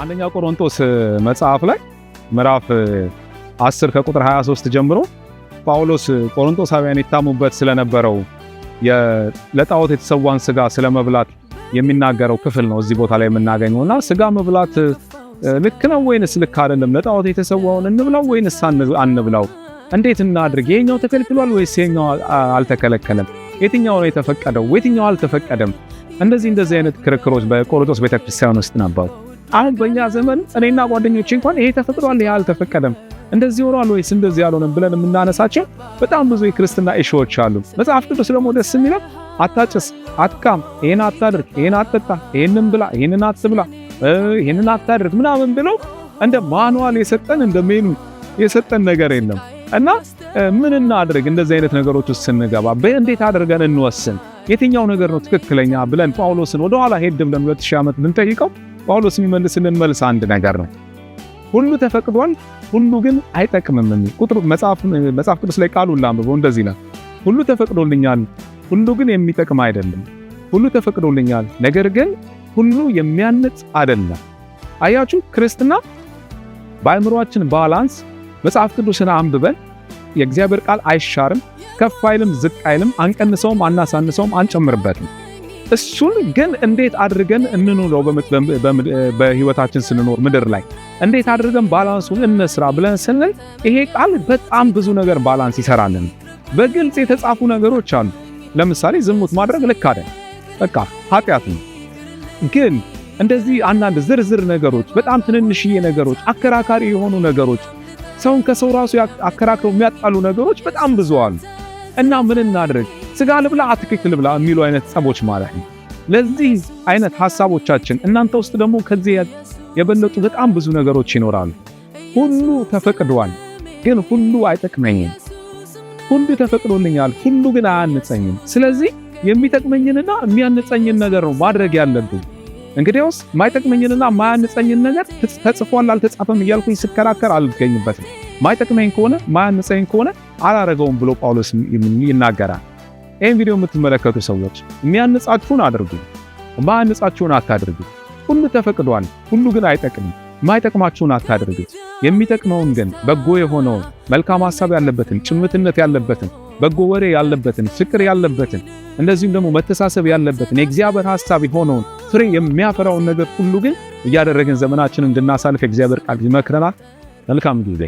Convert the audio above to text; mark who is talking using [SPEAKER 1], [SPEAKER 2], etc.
[SPEAKER 1] አንደኛ ቆሮንቶስ መጽሐፍ ላይ ምዕራፍ 10 ከቁጥር 23 ጀምሮ ጳውሎስ ቆሮንቶሳውያን ይታሙበት ስለነበረው ለጣዖት የተሰዋን ስጋ ስለመብላት የሚናገረው ክፍል ነው እዚህ ቦታ ላይ የምናገኘውና ስጋ መብላት ልክ ነው ወይንስ ልክ አይደለም? ለጣዖት የተሰዋውን እንብላው ወይንስ አንብላው? እንዴት እናድርግ? የኛው ተከልክሏል ወይስ የኛው አልተከለከለም? የትኛው ነው የተፈቀደው የትኛው አልተፈቀደም? እንደዚህ አይነት ክርክሮች በቆሮንቶስ ቤተክርስቲያን ውስጥ ነበሩ። አሁን በእኛ ዘመን እኔና ጓደኞቼ እንኳን ይሄ ተፈቅዷል ይሄ አልተፈቀደም እንደዚህ ሆኗል ወይስ እንደዚህ ያልሆነም ብለን የምናነሳቸው በጣም ብዙ የክርስትና ኢሹዎች አሉ። መጽሐፍ ቅዱስ ደግሞ ደስ የሚለው አታጭስ፣ አትቃም፣ ይሄን አታድርግ፣ ይሄን አትጠጣ፣ ይሄንን ብላ፣ ይሄንን አትብላ፣ ይሄንን አታድርግ ምናምን ብለው እንደ ማኑዋል የሰጠን እንደ ሜኑ የሰጠን ነገር የለም። እና ምን እናድርግ እንደዚህ አይነት ነገሮች ውስጥ ስንገባ በእንዴት አድርገን እንወስን? የትኛው ነገር ነው ትክክለኛ ብለን ጳውሎስን ወደ ኋላ ሄድ ብለን 2000 ዓመት ብንጠይቀው ጳውሎስ የሚመልስልን መልስ አንድ ነገር ነው። ሁሉ ተፈቅዷል፣ ሁሉ ግን አይጠቅምም የሚል ቁጥር መጽሐፍ ቅዱስ ላይ ቃሉን ላንብበው እንደዚህ ነው። ሁሉ ተፈቅዶልኛል፣ ሁሉ ግን የሚጠቅም አይደለም። ሁሉ ተፈቅዶልኛል፣ ነገር ግን ሁሉ የሚያንጽ አይደለም። አያችሁ፣ ክርስትና በአእምሮአችን ባላንስ መጽሐፍ ቅዱስን አንብበን የእግዚአብሔር ቃል አይሻርም፣ ከፍ አይልም፣ ዝቅ አይልም፣ አንቀንሰውም፣ አናሳንሰውም፣ አንጨምርበትም። እሱን ግን እንዴት አድርገን እንኑረው? በህይወታችን ስንኖር ምድር ላይ እንዴት አድርገን ባላንሱን እንስራ ብለን ስንል ይሄ ቃል በጣም ብዙ ነገር ባላንስ ይሰራልን። በግልጽ የተጻፉ ነገሮች አሉ። ለምሳሌ ዝሙት ማድረግ ልክ አይደለም፣ በቃ ኃጢአት ነው። ግን እንደዚህ አንዳንድ ዝርዝር ነገሮች፣ በጣም ትንንሽዬ ነገሮች፣ አከራካሪ የሆኑ ነገሮች፣ ሰውን ከሰው ራሱ አከራክረው የሚያጣሉ ነገሮች በጣም ብዙ አሉ። እና ምን እናድርግ? ስጋ ልብላ አትክልት ልብላ የሚሉ አይነት ጸቦች ማለት ነው። ለዚህ አይነት ሐሳቦቻችን እናንተ ውስጥ ደግሞ ከዚህ የበለጡ በጣም ብዙ ነገሮች ይኖራሉ። ሁሉ ተፈቅዷል፣ ግን ሁሉ አይጠቅመኝም። ሁሉ ተፈቅዶልኛል፣ ሁሉ ግን አያንጸኝም። ስለዚህ የሚጠቅመኝንና የሚያንጸኝን ነገር ነው ማድረግ ያለብኝ። እንግዲያውስ ማይጠቅመኝንና ማያንጸኝን ነገር ተጽፏል አልተጻፈም እያልኩኝ ስከራከር አልገኝበትም። ማይጠቅመኝ ከሆነ ማያንጸኝ ከሆነ አላረገውም ብሎ ጳውሎስ ይናገራል። ይህን ቪዲዮ የምትመለከቱ ሰዎች የሚያንጻችሁን አድርጉ፣ ማያንጻችሁን አታድርጉ። ሁሉ ተፈቅዷል፣ ሁሉ ግን አይጠቅምም። ማይጠቅማችሁን አታድርጉ። የሚጠቅመውን ግን በጎ የሆነውን መልካም ሐሳብ ያለበትን፣ ጭምትነት ያለበትን፣ በጎ ወሬ ያለበትን፣ ፍቅር ያለበትን፣ እንደዚሁም ደግሞ መተሳሰብ ያለበትን የእግዚአብሔር ሐሳብ የሆነውን ፍሬ የሚያፈራውን ነገር ሁሉ ግን እያደረግን ዘመናችንን እንድናሳልፍ የእግዚአብሔር ቃል ይመክረናል። መልካም ጊዜ